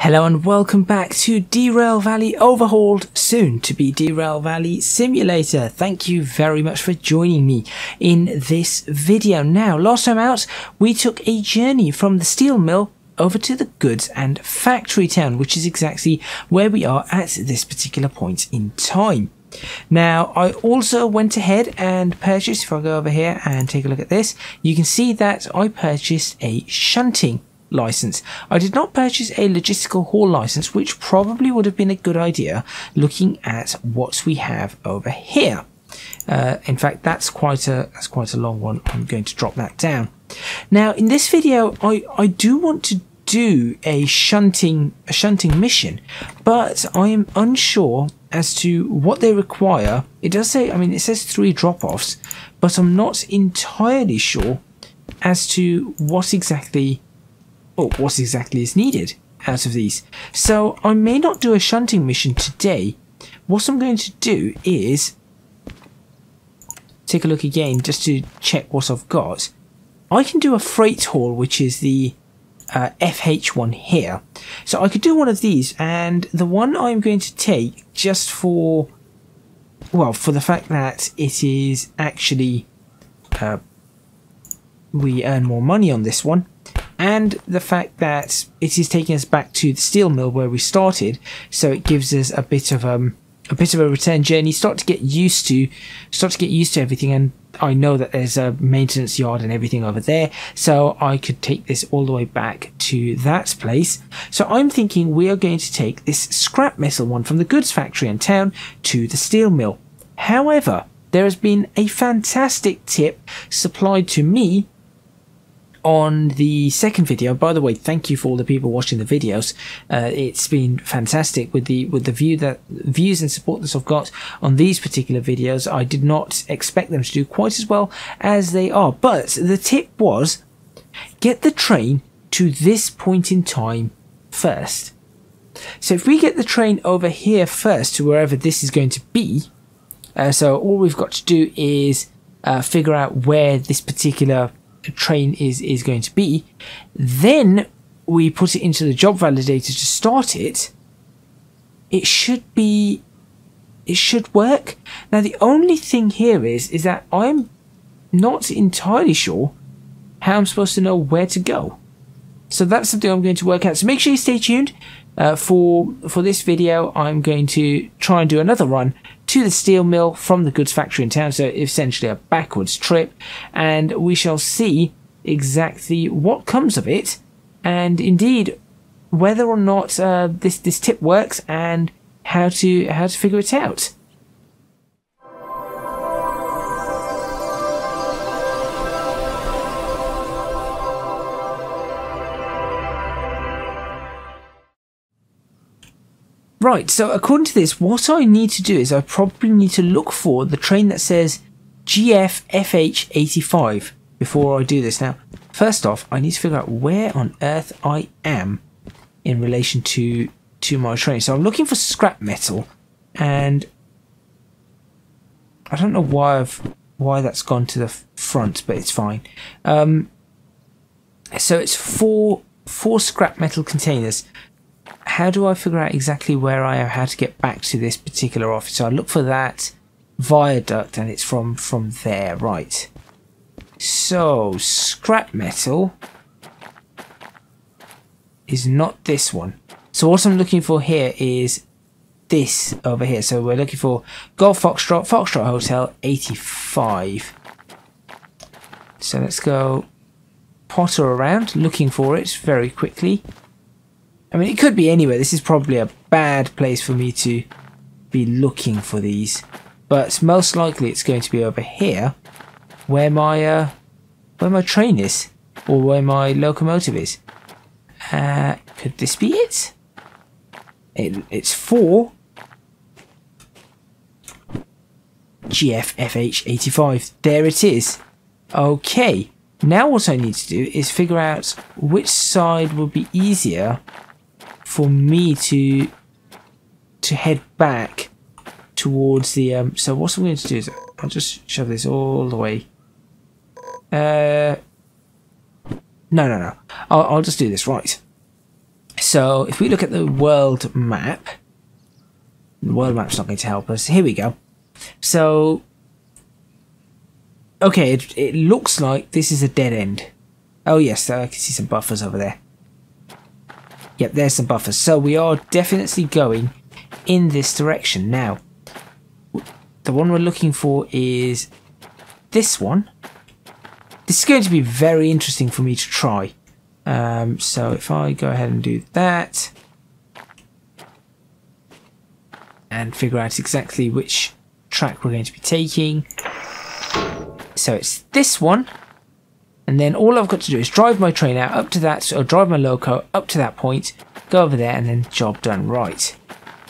Hello and welcome back to Derail Valley Overhauled, soon to be Derail Valley Simulator. Thank you very much for joining me in this video. Now, last time out, we took a journey from the steel mill over to the goods and factory town, which is exactly where we are at this particular point in time. Now, I also went ahead and purchased, if I go over here and take a look at this, you can see that I purchased a shunting license. I did not purchase a logistical haul license, which probably would have been a good idea looking at what we have over here. In fact, that's quite a long one. I'm going to drop that down. Now, in this video, I do want to do a shunting mission, but I am unsure as to what they require. It does say, I mean, it says 3 drop-offs, but I'm not entirely sure as to what exactly is needed out of these. So I may not do a shunting mission today. What I'm going to do is take a look again just to check what I've got. I can do a freight haul, which is the FH one here. So I could do one of these, and the one I'm going to take just for, well, for the fact that it is actually we earn more money on this one, and the fact that it is taking us back to the steel mill where we started, so it gives us a bit of a return journey. Start to get used to everything, and I know that there's a maintenance yard and everything over there, so I could take this all the way back to that place. So I'm thinking we are going to take this scrap metal one from the goods factory in town to the steel mill. However, there has been a fantastic tip supplied to me on the second video. By the way, thank you for all the people watching the videos. It's been fantastic with the views and support that I've got on these particular videos. I did not expect them to do quite as well as they are, but the tip was get the train to this point in time first. So if we get the train over here first to wherever this is going to be, so all we've got to do is figure out where this particular train is going to be, then we put it into the job validator to start it. It should work. Now the only thing here is that I'm not entirely sure how I'm supposed to know where to go, so that's something I'm going to work out. So make sure you stay tuned for this video. I'm going to try and do another run to the steel mill from the goods factory in town, so essentially a backwards trip, and we shall see exactly what comes of it, and indeed whether or not this tip works and how to figure it out. Right, so according to this, what I need to do is I probably need to look for the train that says GFFH85 before I do this. Now, first off, I need to figure out where on earth I am in relation to my train. So I'm looking for scrap metal, and I don't know why that's gone to the front, but it's fine. So it's four scrap metal containers. How do I figure out exactly where I am, how to get back to this particular office? So I look for that viaduct, and it's from there, right? So scrap metal is not this one. So what I'm looking for here is this over here. So we're looking for Golf Foxtrot Hotel 85. So let's go potter around looking for it very quickly. I mean, it could be anywhere. This is probably a bad place for me to be looking for these, but most likely it's going to be over here, where my train is, or where my locomotive is. Could this be it? It's 4 GFFH85. There it is. Okay. Now what I need to do is figure out which side would be easier for me to head back towards the so what I'm going to do is I'll just shove this all the way. No, I'll just do this, right. So if we look at the world map, the world map's not going to help us. Here we go. So, okay, it looks like this is a dead end. Oh yes, I can see some buffers over there. Yep, there's some buffers. So we are definitely going in this direction. Now, the one we're looking for is this one. This is going to be very interesting for me to try. So if I go ahead and do that and figure out exactly which track we're going to be taking. So it's this one, and then all I've got to do is drive my train out up to that, or drive my loco up to that point, go over there, and then job done. Right.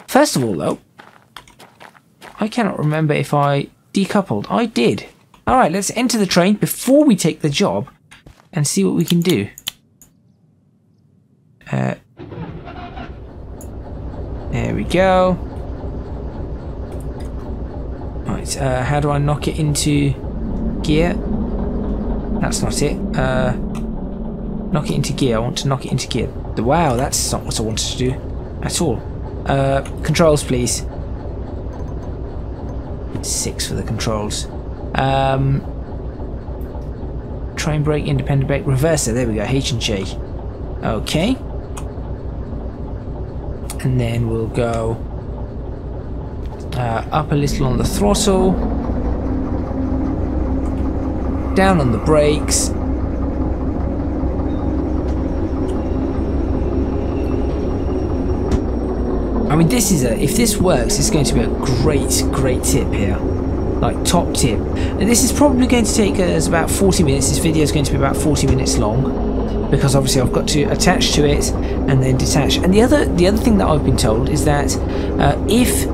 First of all though, I cannot remember if I decoupled. I did. Alright, let's enter the train before we take the job and see what we can do. There we go. Right, how do I knock it into gear? That's not it. Knock it into gear. I want to knock it into gear. Wow, that's not what I wanted to do at all. Controls, please. 6 for the controls. Train brake, independent brake, reverser. There we go. H and J. Okay. And then we'll go up a little on the throttle, down on the brakes. I mean, this is if this works, it's going to be a great tip here. Like, top tip. And this is probably going to take us about 40 minutes. This video is going to be about 40 minutes long, because obviously I've got to attach to it and then detach. And the other thing that I've been told is that if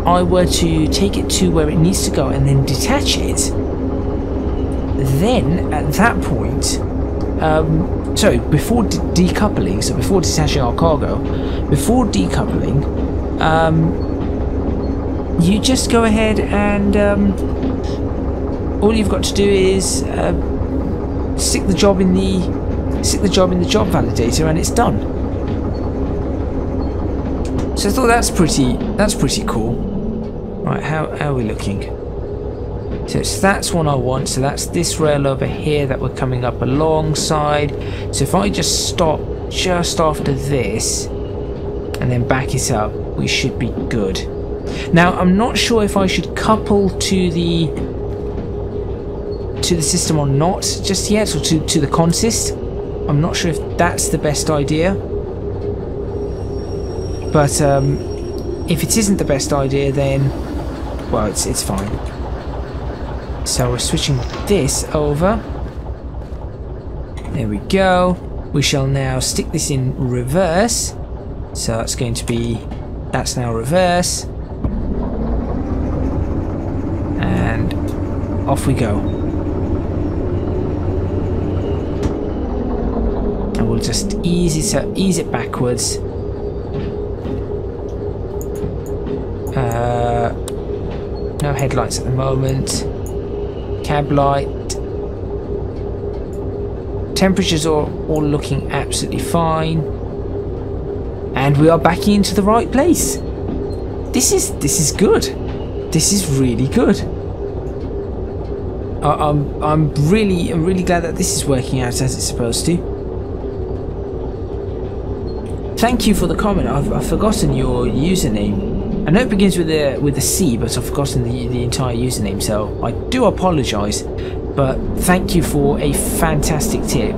I were to take it to where it needs to go and then detach it, then at that point, sorry, before decoupling, so before detaching our cargo, before decoupling, you just go ahead and all you've got to do is stick the job in the job validator, and it's done. So I thought that's pretty cool. Right, how are we looking? So that's one I want. So that's this rail over here that we're coming up alongside. So if I just stop just after this and then back it up, we should be good. Now I'm not sure if I should couple to the system or not just yet, or to the consist. I'm not sure if that's the best idea. But if it isn't the best idea, then well, it's fine. So we're switching this over. There we go. We shall now stick this in reverse. So that's going to be, that's now reverse. And off we go. And we'll just ease it backwards. No headlights at the moment. Cab light. Temperatures are all looking absolutely fine. And we are backing into the right place. This is good. This is really good. I'm really glad that this is working out as it's supposed to. Thank you for the comment. I've forgotten your username. I know it begins with a C, but I've forgotten the entire username, so I do apologise. But thank you for a fantastic tip.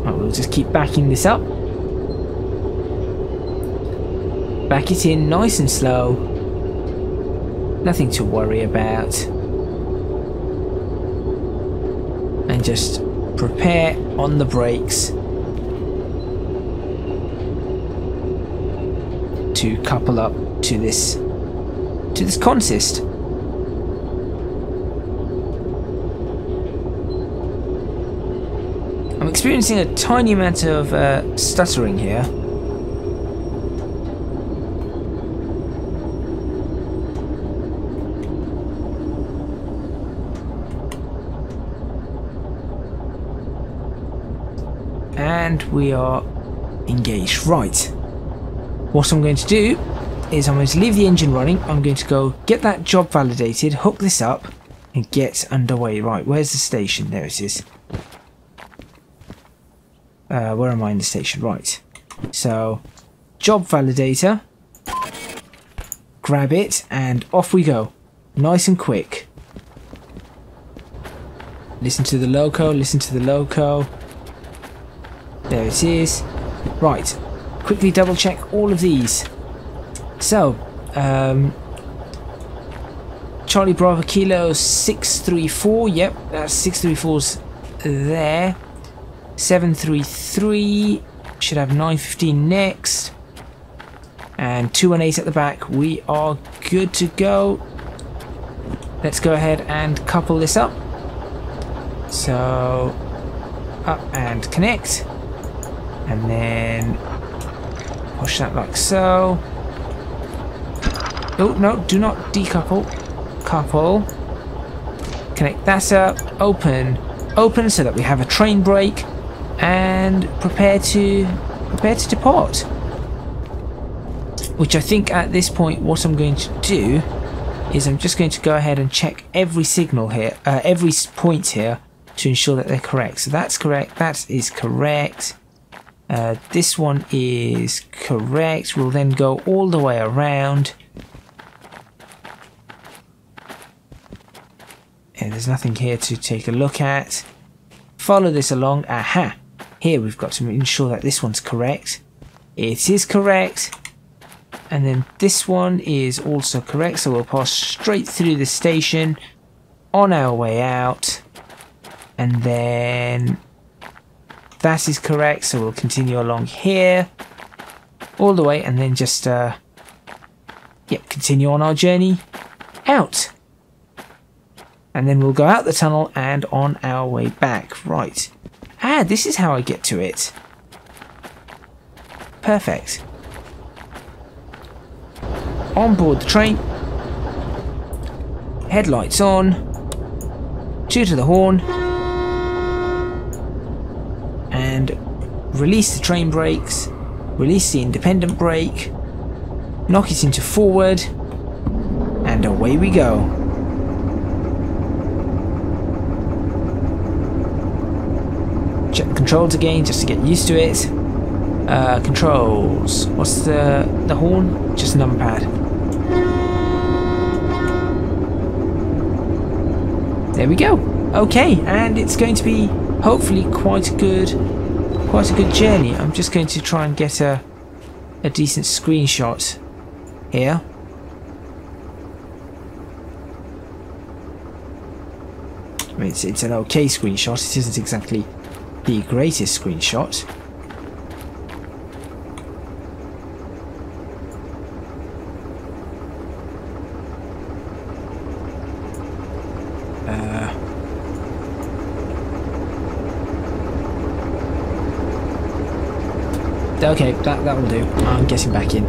Right, we'll just keep backing this up. Back it in nice and slow. Nothing to worry about. And just prepare on the brakes to couple up to this consist. I'm experiencing a tiny amount of stuttering here. And we are engaged. Right. What I'm going to do is I'm going to leave the engine running. I'm going to go get that job validated, hook this up, and get underway. Right, where's the station? There it is. Where am I in the station? Right. So, job validator. Grab it, and off we go. Nice and quick. Listen to the loco, listen to the loco. There it is. Right. Quickly double check all of these. So, Charlie Bravo Kilo 634. Yep, that's 634's there. 733 should have 915 next. And 218 at the back. We are good to go. Let's go ahead and couple this up. So, up and connect. And then push that like so. Oh, no, do not decouple. Couple. Connect that up. Open. Open so that we have a train brake. And prepare to depart. Which I think at this point what I'm going to do is I'm just going to go ahead and check every signal here, every point here to ensure that they're correct. So that's correct. That is correct. This one is correct. We'll then go all the way around. And there's nothing here to take a look at. Follow this along. Aha! Here we've got to ensure that this one's correct. It is correct. And then this one is also correct. So we'll pass straight through the station on our way out. And then that is correct. So we'll continue along here all the way and then just continue on our journey out. And then we'll go out the tunnel and on our way back. Right. Ah, this is how I get to it. Perfect. On board the train. Headlights on. Two to the horn. And release the train brakes. Release the independent brake. Knock it into forward. And away we go. Check the controls again just to get used to it. Controls. What's the horn? Just a number pad. There we go. Okay, and it's going to be hopefully quite a good journey. I'm just going to try and get a decent screenshot here. I mean, it's an okay screenshot. It isn't exactly the greatest screenshot. Okay, that will do. I'm getting back in.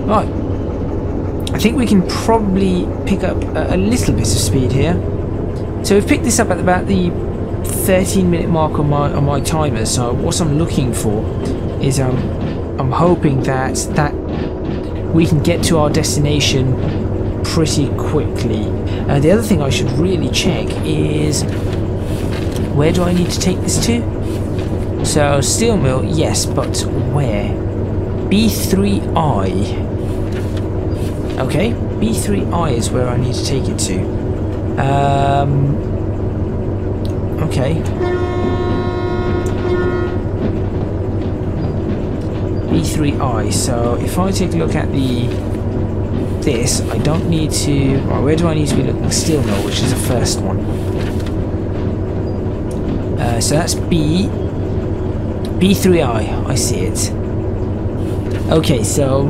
Right. I think we can probably pick up a little bit of speed here. So we've picked this up at about the 13-minute mark on my timer. So what I'm looking for is I'm hoping that we can get to our destination pretty quickly. The other thing I should really check is where do I need to take this to? So steel mill, yes, but where? B3I. Okay, B3I is where I need to take it to. Okay. B3I. So if I take a look at this, I don't need to. Right, where do I need to be looking? Steel mill, which is the first one. So that's B3I. I see it. Okay, so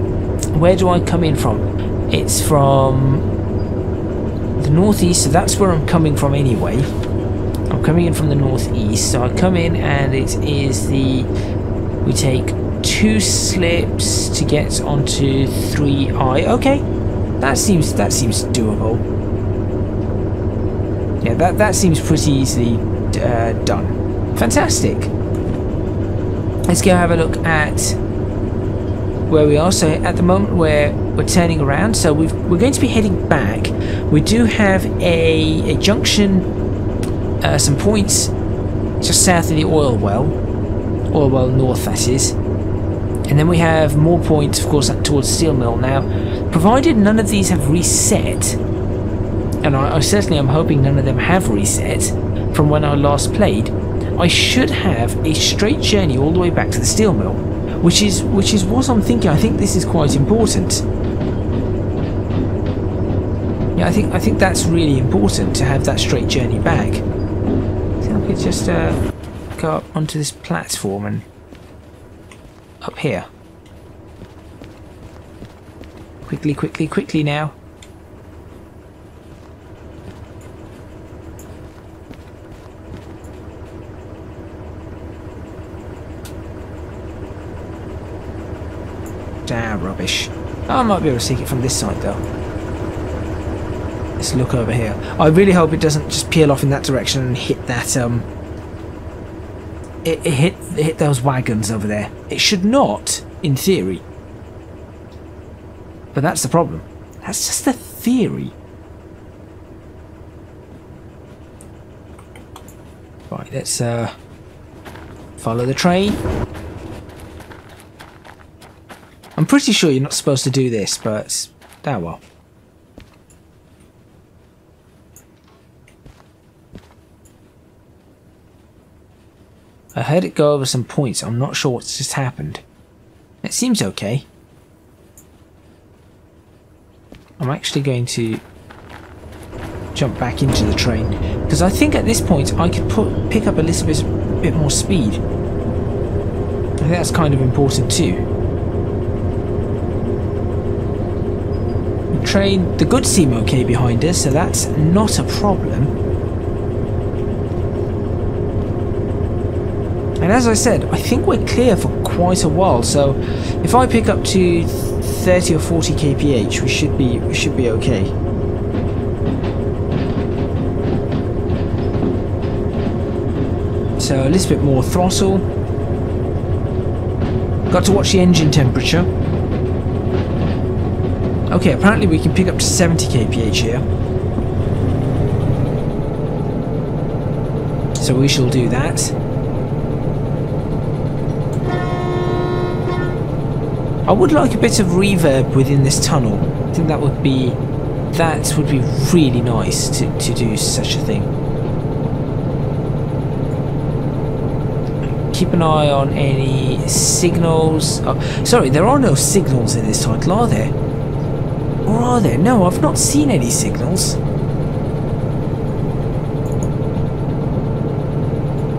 where do I come in from? It's from the northeast, so that's where I'm coming from anyway. I'm coming in from the northeast, so I come in and it is we take 2 slips to get onto 3I. Okay, that seems doable. Yeah, that seems pretty easily done. Fantastic. Let's go have a look at where we are. So at the moment we're turning around, so we're going to be heading back. We do have a junction, some points just south of the oil well north, that is, and then we have more points, of course, towards steel mill. Now, provided none of these have reset, and I certainly am hoping none of them have reset from when I last played, I should have a straight journey all the way back to the steel mill, which is what I'm thinking. I think this is quite important. Yeah, I think that's really important, to have that straight journey back. So I could just go up onto this platform and up here. Quickly now. Ah, rubbish. I might be able to take it from this side though. Let's look over here. I really hope it doesn't just peel off in that direction and hit that it hit those wagons over there. It should not, in theory. But that's the problem. That's just the theory. Right, let's follow the train. I'm pretty sure you're not supposed to do this, but oh well. I heard it go over some points. I'm not sure what's just happened. It seems okay. I'm actually going to jump back into the train, because I think at this point I could pick up a little bit more speed. I think that's kind of important too. The train, the goods seem okay behind us, so that's not a problem. And as I said, I think we're clear for quite a while, so if I pick up to 30 or 40 kph, we should be okay. So a little bit more throttle. Got to watch the engine temperature. Okay, apparently we can pick up to 70 kph here. So we shall do that. I would like a bit of reverb within this tunnel. I think that would be really nice to do such a thing. Keep an eye on any signals. Oh, sorry, there are no signals in this title, are there? Or are there? No, I've not seen any signals.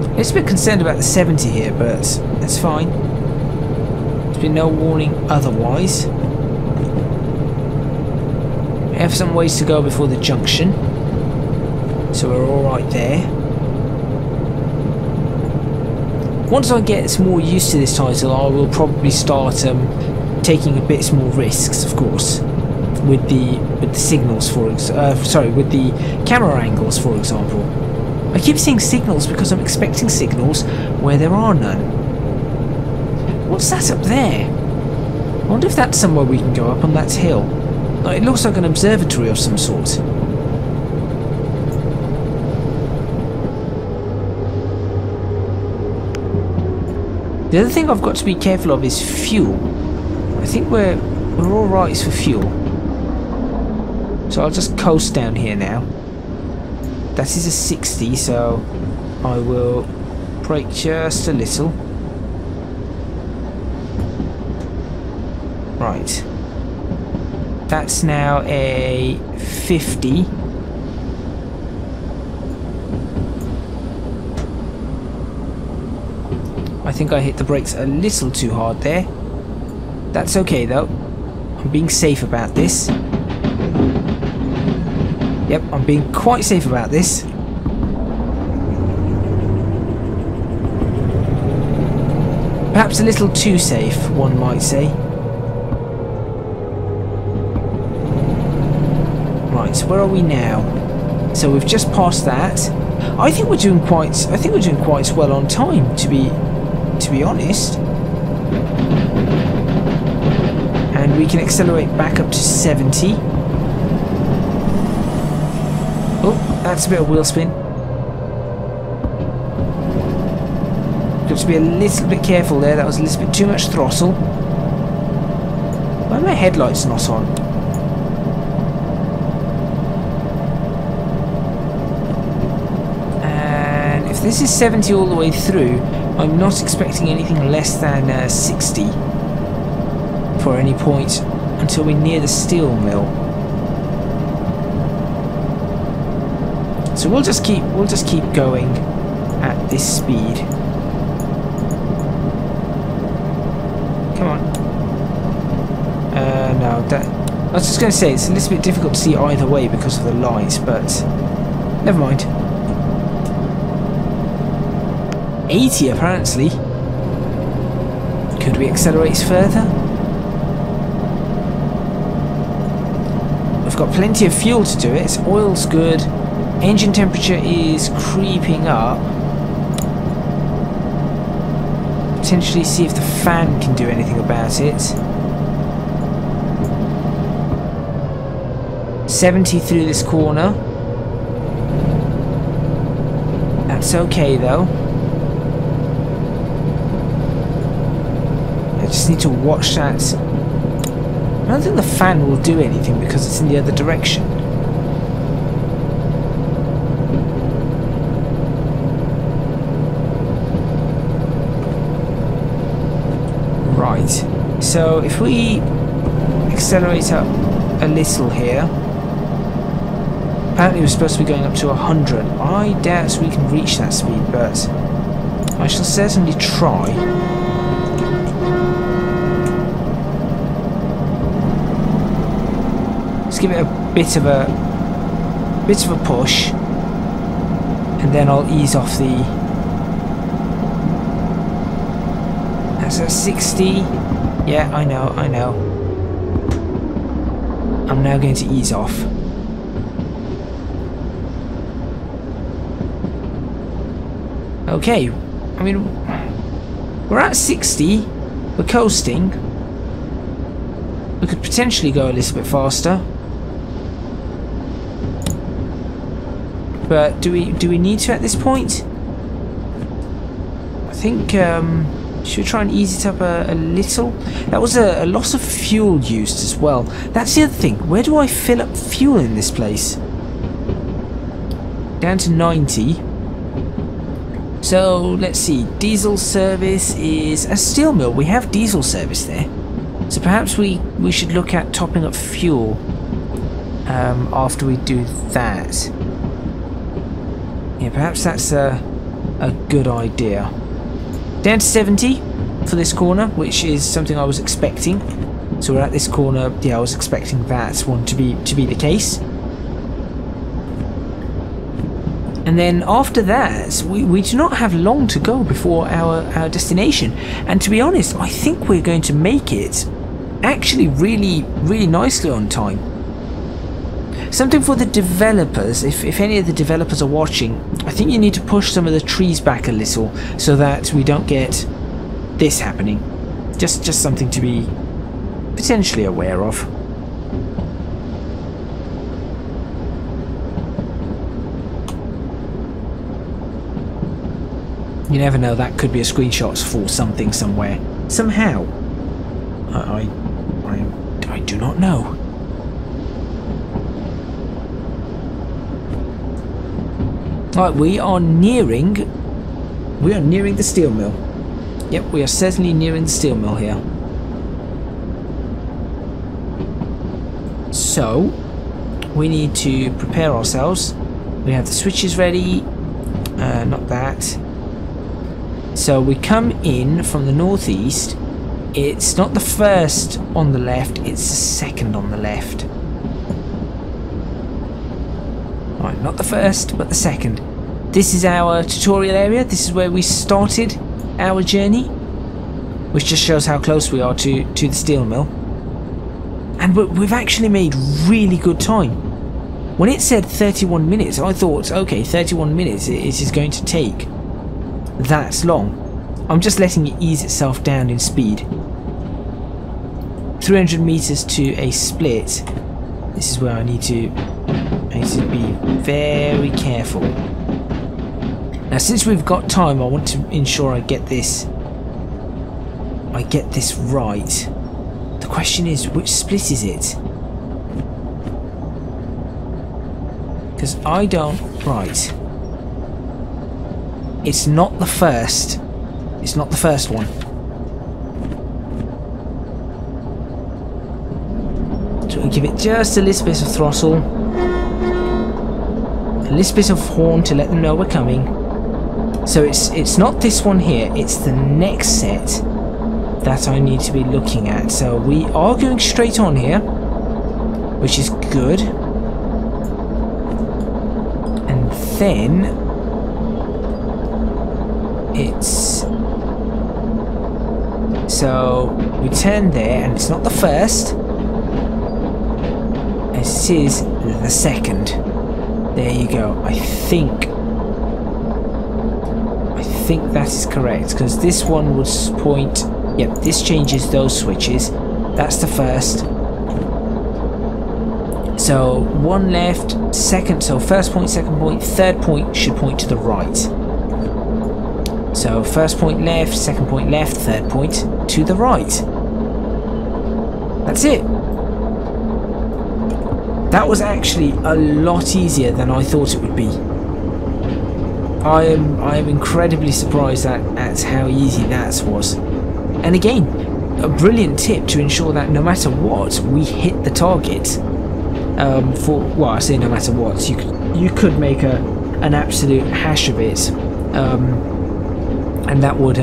I'm just a bit concerned about the 70 here, but that's fine. Been no warning otherwise. We have some ways to go before the junction, so we're alright there. Once I get more used to this title, I will probably start taking a bit more risks, of course, with the signals, with the camera angles, for example. I keep seeing signals because I'm expecting signals where there are none. What's that up there? I wonder if that's somewhere we can go up on that hill. It looks like an observatory of some sort. The other thing I've got to be careful of is fuel. I think we're alright for fuel. So I'll just coast down here now. That is a 60, so I will brake just a little. Right, that's now a 50. I think I hit the brakes a little too hard there. That's okay though. I'm being safe about this. Yep, I'm being quite safe about this. Perhaps a little too safe, one might say. Right, so where are we now? So we've just passed that. I think we're doing quite well on time, to be honest. And we can accelerate back up to 70. Oh, that's a bit of wheel spin. Got to be a little bit careful there. That was a little bit too much throttle. Why are my headlights not on? And if this is 70 all the way through, I'm not expecting anything less than 60 for any point until we're near the steel mill. So we'll just keep going at this speed. Come on. No, that I was just going to say it's a little bit difficult to see either way because of the lights, but never mind. 80 apparently. Could we accelerate further? We've got plenty of fuel to do it. Oil's good. Engine temperature is creeping up. Potentially see if the fan can do anything about it. 70 through this corner. That's okay though. I just need to watch that. I don't think the fan will do anything because it's in the other direction. Right, so if we accelerate up a little here, apparently we're supposed to be going up to 100. I doubt we can reach that speed, but I shall certainly try. Let's give it a bit of a push, and then I'll ease off the. That's at 60. Yeah, I know. I'm now going to ease off. Okay, I mean, we're at 60. We're coasting. We could potentially go a little bit faster. But do we need to at this point? I think should we try and ease it up a little? That was a loss of fuel used as well. That's the other thing. Where do I fill up fuel in this place? Down to 90. So let's see. Diesel service is a steel mill. We have diesel service there. So perhaps we should look at topping up fuel after we do that. Yeah, perhaps that's a good idea. Down to 70 for this corner, which is something I was expecting. So we're at this corner. Yeah, I was expecting that one to be the case. And then after that, we do not have long to go before our destination. And to be honest, I think we're going to make it actually really nicely on time. Something for the developers, if any of the developers are watching, I think you need to push some of the trees back a little so that we don't get this happening. Just something to be potentially aware of. You never know, that could be a screenshot for something somewhere. Somehow. I do not know. Right, we are nearing the steel mill. Yep, we are certainly nearing the steel mill here. So we need to prepare ourselves. We have the switches ready. Not that. So we come in from the northeast. It's not the first on the left, it's the second on the left. Right, not the first, but the second. This is our tutorial area. This is where we started our journey, which just shows how close we are to the steel mill. And we've actually made really good time. When it said 31 minutes, I thought, okay, 31 minutes, it is going to take that long. I'm just letting it ease itself down in speed. 300 meters to a split. This is where I need to be very careful. Now, since we've got time, I want to ensure I get this right. The question is, which split is it? Because I don't... Right. It's not the first. It's not the first one. So we'll give it just a little bit of throttle. A little bit of horn to let them know we're coming. So it's not this one here, it's the next set that I need to be looking at. So we are going straight on here, which is good. And then it's... So we turn there, and it's not the first. It is the second. There you go. I think that is correct, because this one would point... Yep, this changes those switches. That's the first. So one left, second, so first point, second point, third point should point to the right. So first point left, second point left, third point to the right. That's it. That was actually a lot easier than I thought it would be. I am incredibly surprised at how easy that was. And again, a brilliant tip to ensure that no matter what, we hit the target. Well, I say no matter what, you could make an absolute hash of it, and that would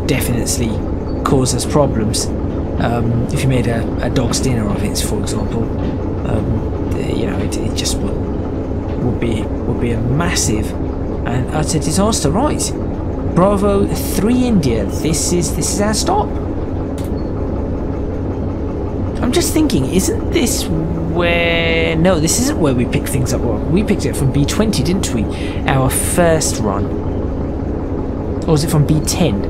definitely cause us problems. If you made a dog's dinner of it, for example, you know, it just would be a massive and utter disaster. Right, Bravo 3 India. This is our stop. I'm just thinking, isn't this where... No, this isn't where we pick things up. Well, we picked it from B20, didn't we? Our first run. Or was it from B10?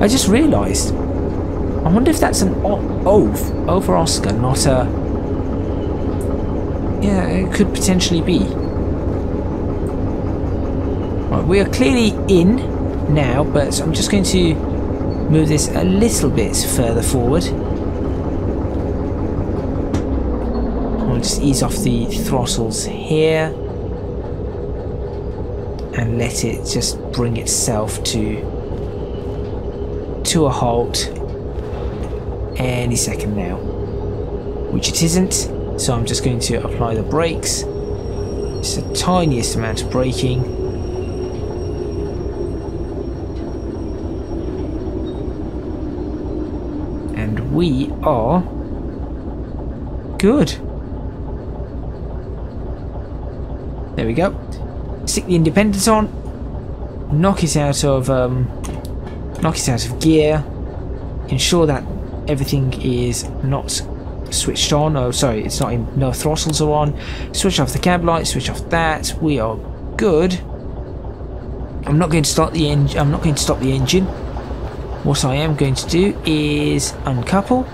I just realised. I wonder if that's an O for Oscar, not a... Yeah, it could potentially be. Right, we are clearly in now, but I'm just going to move this a little bit further forward. I'll just ease off the throttles here and let it just bring itself to a halt any second now, which it isn't. So I'm just going to apply the brakes. It's the tiniest amount of braking. And we are good. There we go. Stick the independence on. Knock it out of gear. Ensure that everything is not switched on. Oh, sorry, it's not in. No throttles are on. Switch off the cab light. Switch off that. We are good. I'm not going to start the engine. I'm not going to stop the engine. What I am going to do is uncouple.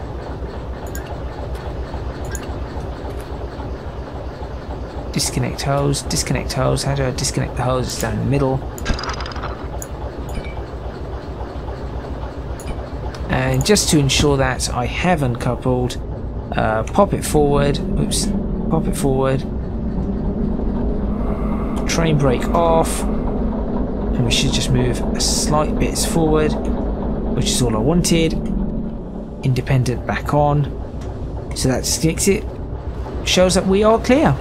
Disconnect hose. Disconnect hose. How do I disconnect the hose? It's down in the middle. And just to ensure that I have uncoupled, pop it forward. Oops. Pop it forward. Train brake off. And we should just move a slight bit forward, which is all I wanted. Independent back on. So that disconnects it. Shows that we are clear.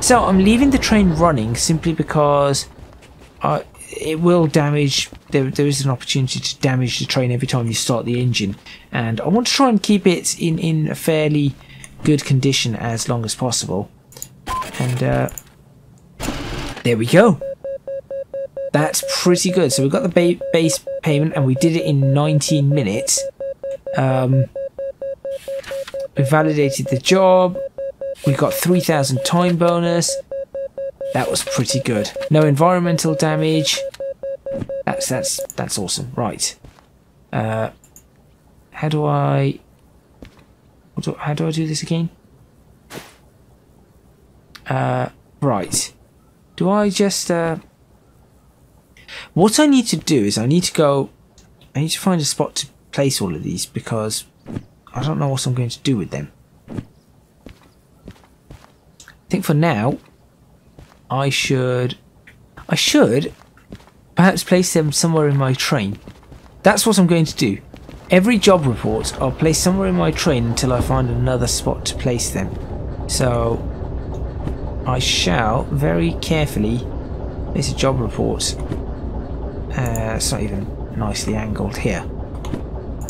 So I'm leaving the train running simply because it will damage. There is an opportunity to damage the train every time you start the engine, and I want to try and keep it in a fairly good condition as long as possible. And there we go. That's pretty good. So we've got the base payment, and we did it in 19 minutes. We validated the job. We got 3,000 time bonus. That was pretty good. No environmental damage. That's awesome. Right. How do I do this again? Right. Do I just what I need to do is I need to find a spot to place all of these, because I don't know what I'm going to do with them. I think for now I should perhaps place them somewhere in my train. That's what I'm going to do. Every job report I'll place somewhere in my train until I find another spot to place them. So I shall very carefully place a job report. It's not even nicely angled here.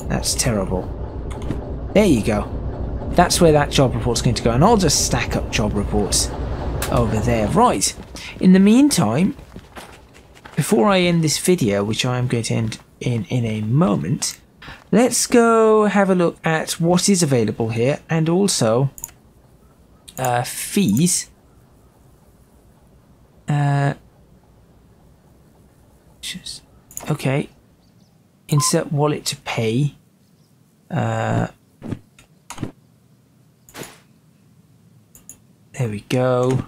That's terrible. There you go. That's where that job report's going to go, and I'll just stack up job reports over there. Right. In the meantime, before I end this video, which I am going to end in a moment, let's go have a look at what is available here, and also fees. Okay. Insert wallet to pay. There we go.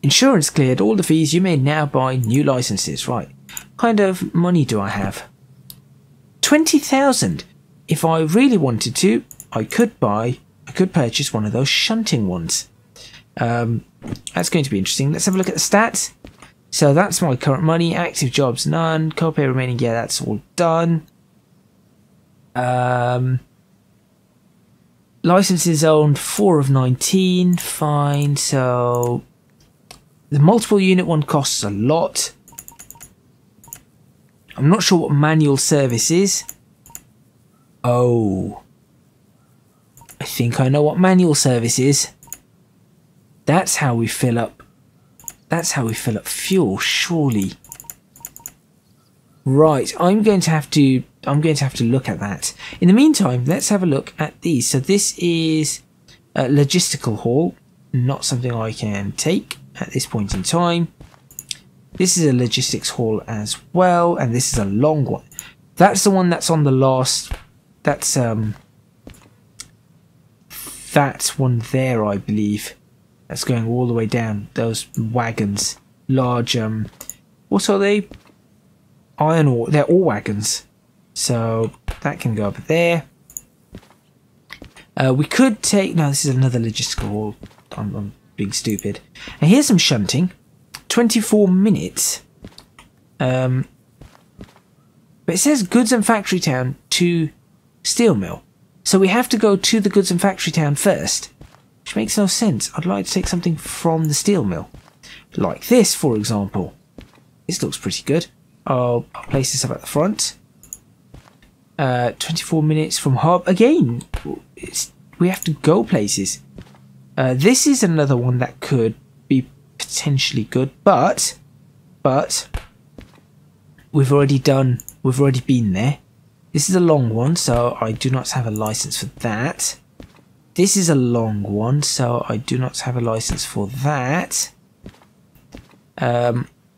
Insurance cleared. All the fees. You may now buy new licenses. Right. What kind of money do I have? 20,000. If I really wanted to, I could purchase one of those shunting ones. That's going to be interesting. Let's have a look at the stats. So that's my current money. Active jobs, none. Co-pay remaining, yeah, that's all done. Licenses owned, 4 of 19. Fine. So the multiple unit one costs a lot. I'm not sure what manual service is. Oh. I think I know what manual service is. That's how we fill up. That's how we fill up fuel, surely. Right, I'm going to have to look at that. In the meantime, let's have a look at these. So this is a logistical haul, not something I can take at this point in time. This is a logistics haul as well, and this is a long one. That's the one that's on the last. That's that one there, I believe. That's going all the way down. Those wagons, large. What are they? Iron ore. They're all wagons. So that can go over there. We could take. No, this is another logistical haul. I'm being stupid. And here's some shunting. 24 minutes. But it says goods and factory town to steel mill. So we have to go to the goods and factory town first. Which makes no sense. I'd like to take something from the steel mill. Like this, for example. This looks pretty good. I'll place this up at the front. 24 minutes from hub. Again, we have to go places. This is another one that could be potentially good, but we've already been there. This is a long one, so I do not have a license for that. This is a long one, so I do not have a license for that.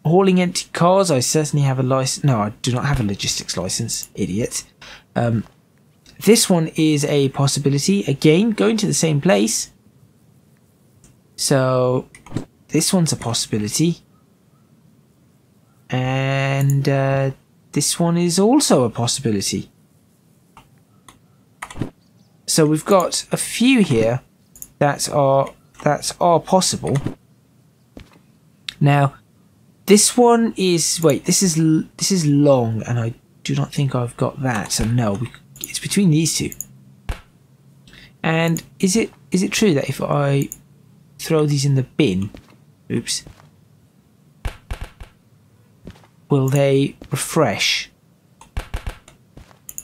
Hauling empty cars, I certainly have a license. No, I do not have a logistics license, idiot. This one is a possibility. Again, going to the same place. So this one's a possibility. And this one is also a possibility. So we've got a few here that are possible. Now, this one is this is long, and I do not think I've got that. So no, it's between these two. And is it true that if I throw these in the bin, oops, will they refresh?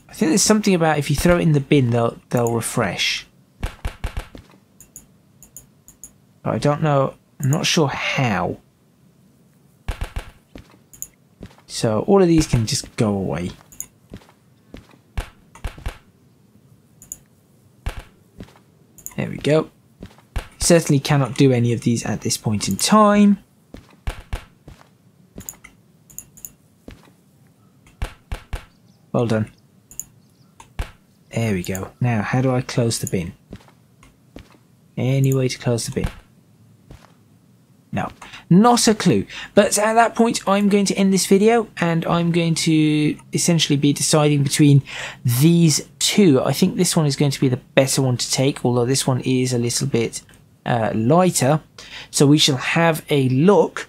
I think there's something about if you throw it in the bin, they'll refresh. But I don't know. I'm not sure how. So all of these can just go away. There we go. Certainly cannot do any of these at this point in time. Well done. There we go. Now, how do I close the bin? Any way to close the bin? No, not a clue. But at that point, I'm going to end this video, and I'm going to essentially be deciding between these two. I think this one is going to be the better one to take, although this one is a little bit lighter. So we shall have a look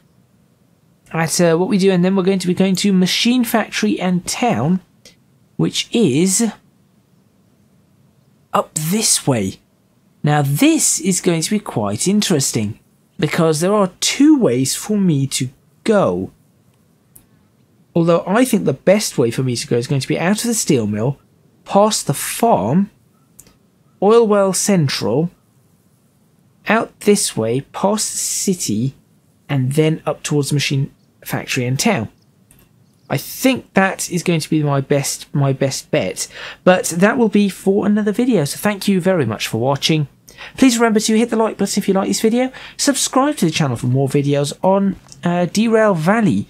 at what we do, and then we're going to be going to Machine Factory and Town, which is up this way. Now this is going to be quite interesting, because there are two ways for me to go. Although I think the best way for me to go is going to be out of the steel mill, past the farm, Oil Well Central, out this way, past the city, and then up towards the Machine Factory and Town. I think that is going to be my best bet, but that will be for another video. So thank you very much for watching. Please remember to hit the like button if you like this video, subscribe to the channel for more videos on Derail Valley.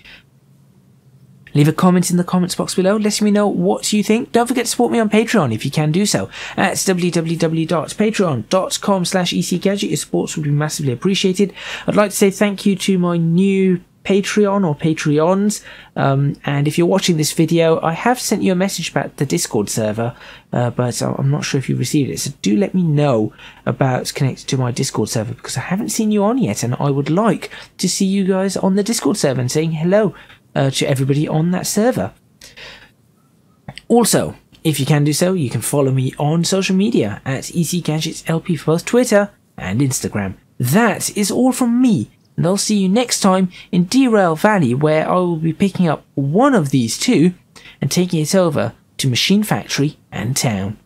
Leave a comment in the comments box below letting me know what you think. Don't forget to support me on Patreon if you can do so at www.patreon.com/ECGadget. Your support would be massively appreciated. I'd like to say thank you to my new Patreon or Patreons, and if you're watching this video, I have sent you a message about the Discord server, but I'm not sure if you received it, so do let me know about connecting to my Discord server, because I haven't seen you on yet, and I would like to see you guys on the Discord server and saying hello to everybody on that server. Also, if you can do so, you can follow me on social media at ECGadgetsLP for both Twitter and Instagram. That is all from me, and I'll see you next time in Derail Valley, where I will be picking up one of these two and taking it over to Machine Factory and Town.